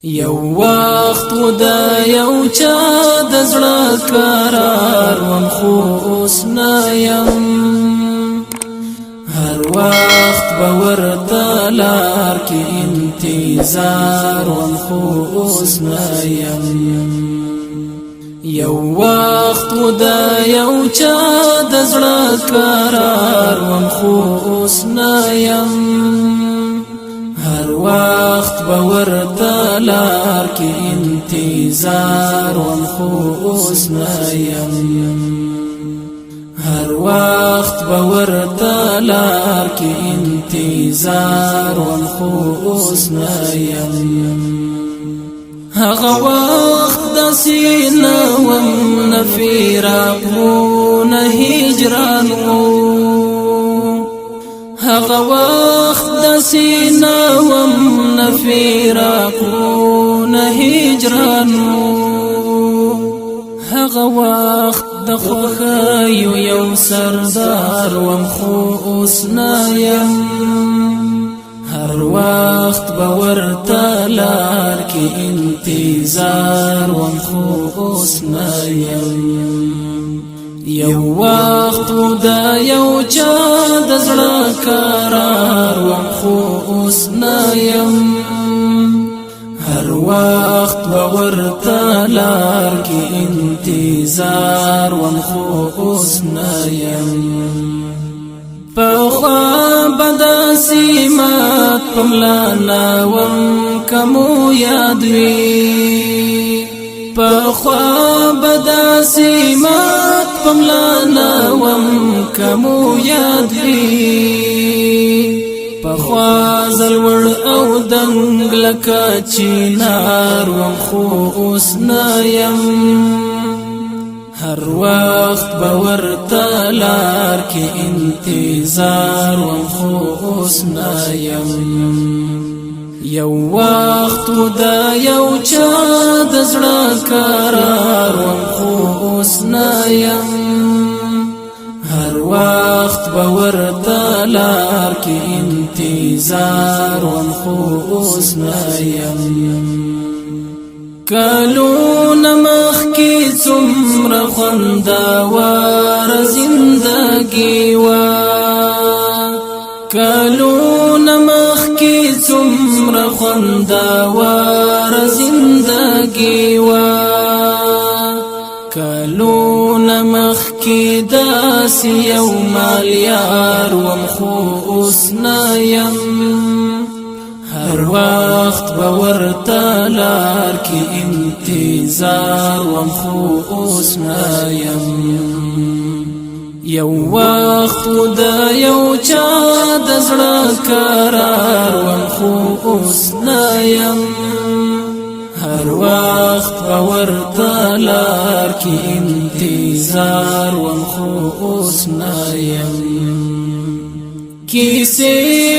یو وخت و دا یو چا د زړه قرار وم خو اوس نه یم هر وخت به ورته لار کې انتظار وم خو اوس نه یم یو وخت و دا یو چا د زړه قرار وم خو اوس نه یم هر وقت باورته لار کې انتظار وم خو اوس نه یم هر وقت باورته لار کې انتظار وم خو اوس نه یم هغه وخت د سینه وم نه فراق وو نه هجران وو هغه وخت د سینه وم نه فراق وو نه هجران وو هغه وخت د خوښیو یو سردار وم خو اوس نه یم هر وخت به ورته لار کې انتظار وم خو اوس نه یم یو وخت و دا یو چا د زړه قرار وم خو اوس نه یم هر وخت به ورته لار کې انتظار وم خو اوس نه یم پخوا به داسې مات په ملا نه وم که مو یاد وي پخوا به داسې مات په ملا نه وم که مو یاد وي پخوا زلوړ او دنګ لکه چینار وم خو اوس نه یم هر وخت به ورته لار کې انتظار وم خو اوس نه یم یو وخت و دا یو چا د زړه قرار وم خو اوس نه یم هر وخت به ورته لار کې انتظار وم خو اوس نه یم کلونه مخکې څومره خوندوره زندګي وه کلونه مخکې څومره خوندوره زندګي وه کلونه مخکې داسې یو مالیار وم خو اوس نه یم هر وخت به ورته لار کې انتظار وم خو اوس نه یم یو وخت و دا یو چا د زړه قرار وم خو اوس نه یم هر وخت به ورته لار کې انتظار وم خو اوس نه یم کیسې